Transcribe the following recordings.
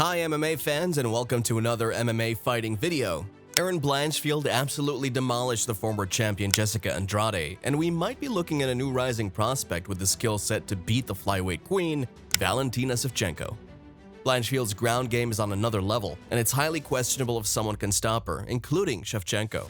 Hi MMA fans and welcome to another MMA fighting video. Erin Blanchfield absolutely demolished the former champion Jessica Andrade, and we might be looking at a new rising prospect with the skill set to beat the flyweight queen, Valentina Shevchenko. Blanchfield's ground game is on another level, and it's highly questionable if someone can stop her, including Shevchenko.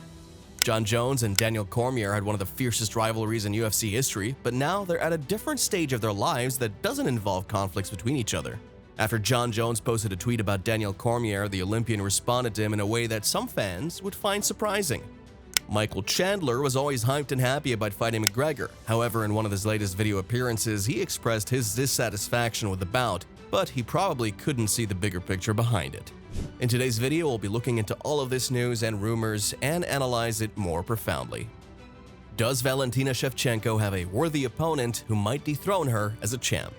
Jon Jones and Daniel Cormier had one of the fiercest rivalries in UFC history, but now they're at a different stage of their lives that doesn't involve conflicts between each other. After Jon Jones posted a tweet about Daniel Cormier, the Olympian responded to him in a way that some fans would find surprising. Michael Chandler was always hyped and happy about fighting McGregor. However, in one of his latest video appearances, he expressed his dissatisfaction with the bout, but he probably couldn't see the bigger picture behind it. In today's video, we'll be looking into all of this news and rumors and analyze it more profoundly. Does Valentina Shevchenko have a worthy opponent who might dethrone her as a champ?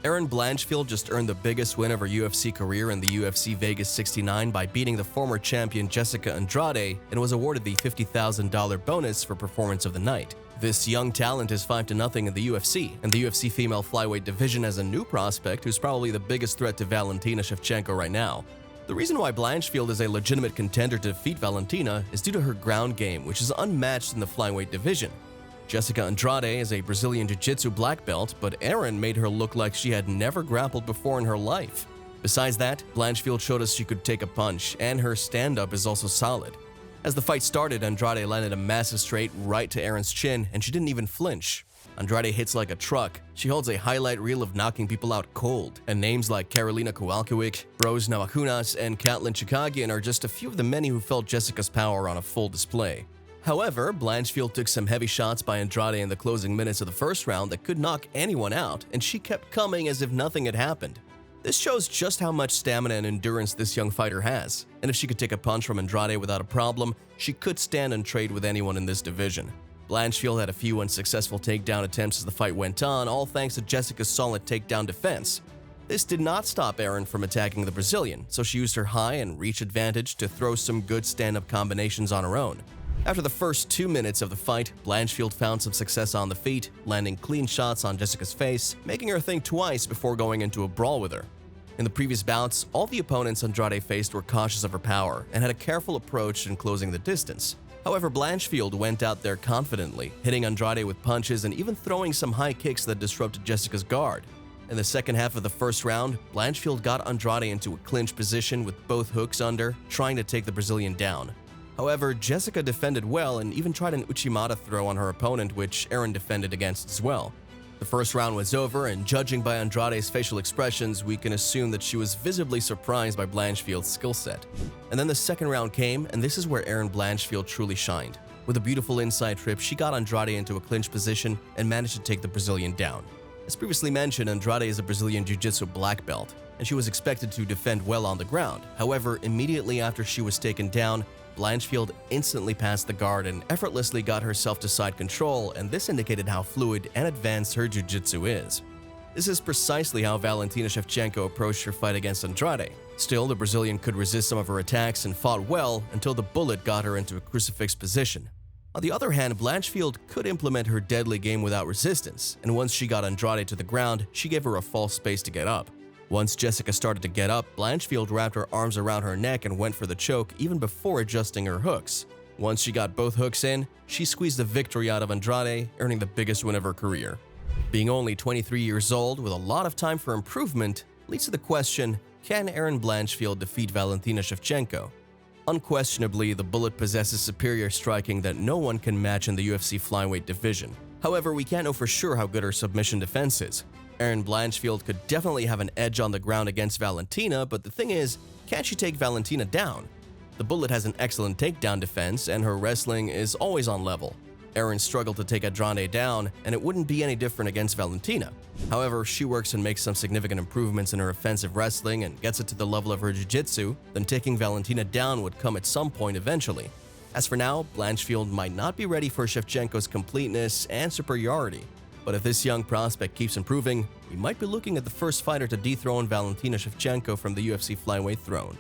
Erin Blanchfield just earned the biggest win of her UFC career in the UFC Vegas 69 by beating the former champion Jessica Andrade and was awarded the $50,000 bonus for performance of the night. This young talent is 5-0 in the UFC, and the UFC female flyweight division has a new prospect who's probably the biggest threat to Valentina Shevchenko right now. The reason why Blanchfield is a legitimate contender to defeat Valentina is due to her ground game, which is unmatched in the flyweight division. Jessica Andrade is a Brazilian Jiu-Jitsu black belt, but Erin made her look like she had never grappled before in her life. Besides that, Blanchfield showed us she could take a punch, and her stand-up is also solid. As the fight started, Andrade landed a massive straight right to Erin's chin, and she didn't even flinch. Andrade hits like a truck. She holds a highlight reel of knocking people out cold, and names like Karolina Kowalkiewicz, Rose Namajunas, and Katlyn Chookagian are just a few of the many who felt Jessica's power on a full display. However, Blanchfield took some heavy shots by Andrade in the closing minutes of the first round that could knock anyone out, and she kept coming as if nothing had happened. This shows just how much stamina and endurance this young fighter has, and if she could take a punch from Andrade without a problem, she could stand and trade with anyone in this division. Blanchfield had a few unsuccessful takedown attempts as the fight went on, all thanks to Jessica's solid takedown defense. This did not stop Erin from attacking the Brazilian, so she used her high and reach advantage to throw some good stand-up combinations on her own. After the first 2 minutes of the fight, Blanchfield found some success on the feet, landing clean shots on Jessica's face, making her think twice before going into a brawl with her. In the previous bouts, all the opponents Andrade faced were cautious of her power and had a careful approach in closing the distance. However, Blanchfield went out there confidently, hitting Andrade with punches and even throwing some high kicks that disrupted Jessica's guard. In the second half of the first round, Blanchfield got Andrade into a clinch position with both hooks under, trying to take the Brazilian down. However, Jessica defended well and even tried an Uchimata throw on her opponent, which Erin defended against as well. The first round was over, and judging by Andrade's facial expressions, we can assume that she was visibly surprised by Blanchfield's skill set. And then the second round came, and this is where Erin Blanchfield truly shined. With a beautiful inside trip, she got Andrade into a clinch position and managed to take the Brazilian down. As previously mentioned, Andrade is a Brazilian Jiu-Jitsu black belt, and she was expected to defend well on the ground. However, immediately after she was taken down, Blanchfield instantly passed the guard and effortlessly got herself to side control, and this indicated how fluid and advanced her jiu-jitsu is. This is precisely how Valentina Shevchenko approached her fight against Andrade. Still, the Brazilian could resist some of her attacks and fought well until the bullet got her into a crucifix position. On the other hand, Blanchfield could implement her deadly game without resistance, and once she got Andrade to the ground, she gave her a false space to get up. Once Jessica started to get up, Blanchfield wrapped her arms around her neck and went for the choke even before adjusting her hooks. Once she got both hooks in, she squeezed the victory out of Andrade, earning the biggest win of her career. Being only 23 years old with a lot of time for improvement leads to the question, can Erin Blanchfield defeat Valentina Shevchenko? Unquestionably, the Bullet possesses superior striking that no one can match in the UFC flyweight division. However, we can't know for sure how good her submission defense is. Erin Blanchfield could definitely have an edge on the ground against Valentina, but the thing is, can she take Valentina down? The Bullet has an excellent takedown defense, and her wrestling is always on level. Erin struggled to take Andrade down, and it wouldn't be any different against Valentina. However, she works and makes some significant improvements in her offensive wrestling and gets it to the level of her jiu-jitsu, then taking Valentina down would come at some point eventually. As for now, Blanchfield might not be ready for Shevchenko's completeness and superiority. But if this young prospect keeps improving, we might be looking at the first fighter to dethrone Valentina Shevchenko from the UFC flyweight throne.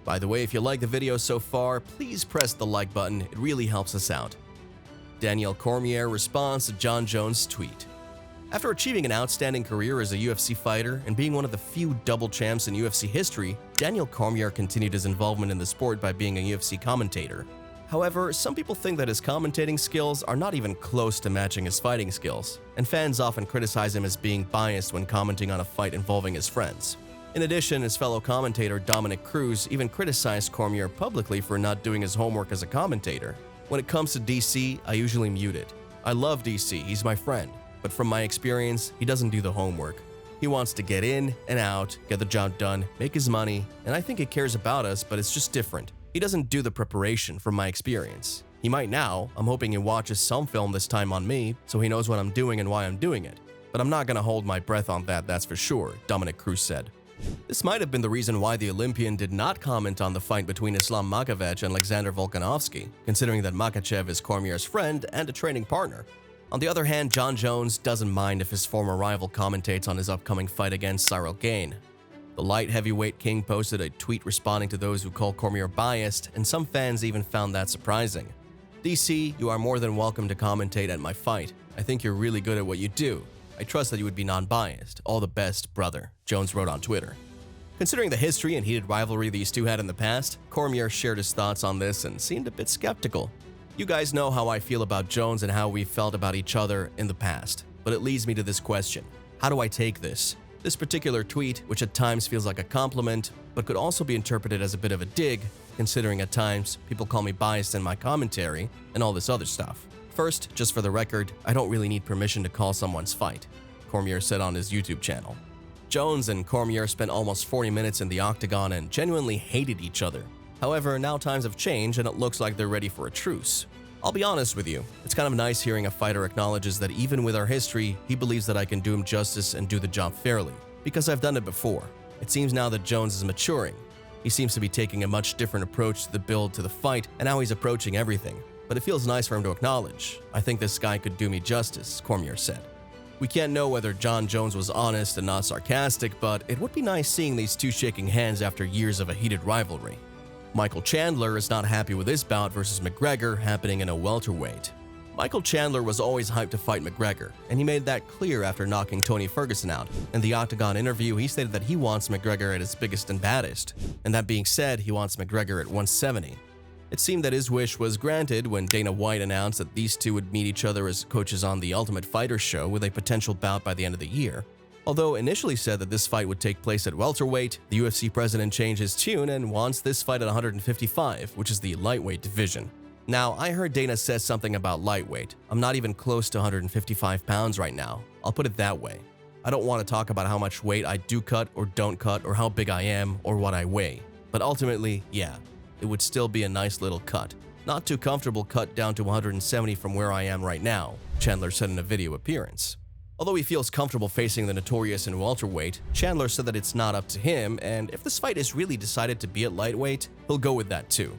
By the way, if you like the video so far, please press the like button, it really helps us out. Daniel Cormier responds to Jon Jones' tweet. After achieving an outstanding career as a UFC fighter and being one of the few double champs in UFC history, Daniel Cormier continued his involvement in the sport by being a UFC commentator. However, some people think that his commentating skills are not even close to matching his fighting skills, and fans often criticize him as being biased when commenting on a fight involving his friends. In addition, his fellow commentator Dominic Cruz even criticized Cormier publicly for not doing his homework as a commentator. When it comes to DC, I usually mute it. I love DC, he's my friend. But from my experience, he doesn't do the homework. He wants to get in and out, get the job done, make his money, and I think he cares about us, but it's just different. He doesn't do the preparation from my experience. He might now. I'm hoping he watches some film this time on me, so he knows what I'm doing and why I'm doing it. But I'm not gonna hold my breath on that, that's for sure, Dominic Cruz said. This might have been the reason why the Olympian did not comment on the fight between Islam Makhachev and Alexander Volkanovski, considering that Makhachev is Cormier's friend and a training partner. On the other hand, Jon Jones doesn't mind if his former rival commentates on his upcoming fight against Cyril Gane. The light heavyweight king posted a tweet responding to those who call Cormier biased, and some fans even found that surprising. DC, you are more than welcome to commentate at my fight. I think you're really good at what you do. I trust that you would be non-biased. All the best, brother, Jones wrote on Twitter. Considering the history and heated rivalry these two had in the past, Cormier shared his thoughts on this and seemed a bit skeptical. You guys know how I feel about Jones and how we've felt about each other in the past, but it leads me to this question. How do I take this? This particular tweet, which at times feels like a compliment, but could also be interpreted as a bit of a dig, considering at times people call me biased in my commentary and all this other stuff. First, just for the record, I don't really need permission to call someone's fight, Cormier said on his YouTube channel. Jones and Cormier spent almost 40 minutes in the octagon and genuinely hated each other. However, now times have changed and it looks like they're ready for a truce. I'll be honest with you, it's kind of nice hearing a fighter acknowledges that even with our history, he believes that I can do him justice and do the job fairly, because I've done it before. It seems now that Jones is maturing. He seems to be taking a much different approach to the build to the fight and how he's approaching everything. But it feels nice for him to acknowledge. I think this guy could do me justice, Cormier said. We can't know whether Jon Jones was honest and not sarcastic, but it would be nice seeing these two shaking hands after years of a heated rivalry. Michael Chandler is not happy with this bout versus McGregor happening in a welterweight. Michael Chandler was always hyped to fight McGregor, and he made that clear after knocking Tony Ferguson out. In the Octagon interview, he stated that he wants McGregor at his biggest and baddest, and that being said, he wants McGregor at 170. It seemed that his wish was granted when Dana White announced that these two would meet each other as coaches on the Ultimate Fighter show with a potential bout by the end of the year. Although initially said that this fight would take place at welterweight, the UFC president changed his tune and wants this fight at 155, which is the lightweight division. Now, I heard Dana says something about lightweight. I'm not even close to 155 pounds right now. I'll put it that way. I don't want to talk about how much weight I do cut or don't cut or how big I am or what I weigh. But ultimately, yeah, it would still be a nice little cut. Not too comfortable cut down to 170 from where I am right now, Chandler said in a video appearance. Although he feels comfortable facing the notorious in welterweight, Chandler said that it's not up to him, and if this fight is really decided to be at lightweight, he'll go with that too.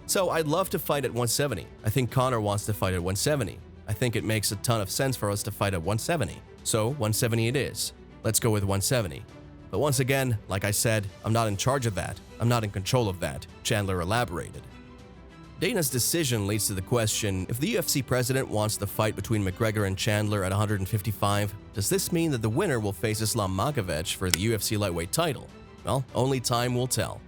So I'd love to fight at 170. I think Conor wants to fight at 170. I think it makes a ton of sense for us to fight at 170. So 170 it is. Let's go with 170. But once again, like I said, I'm not in charge of that. I'm not in control of that, Chandler elaborated. Dana's decision leads to the question, if the UFC president wants the fight between McGregor and Chandler at 155, does this mean that the winner will face Islam Makhachev for the UFC lightweight title? Well, only time will tell.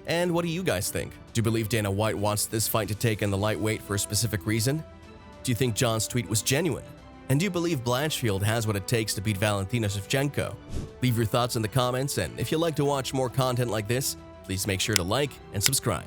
And what do you guys think? Do you believe Dana White wants this fight to take in the lightweight for a specific reason? Do you think Jon's tweet was genuine? And do you believe Blanchfield has what it takes to beat Valentina Shevchenko? Leave your thoughts in the comments, and if you'd like to watch more content like this, please make sure to like and subscribe.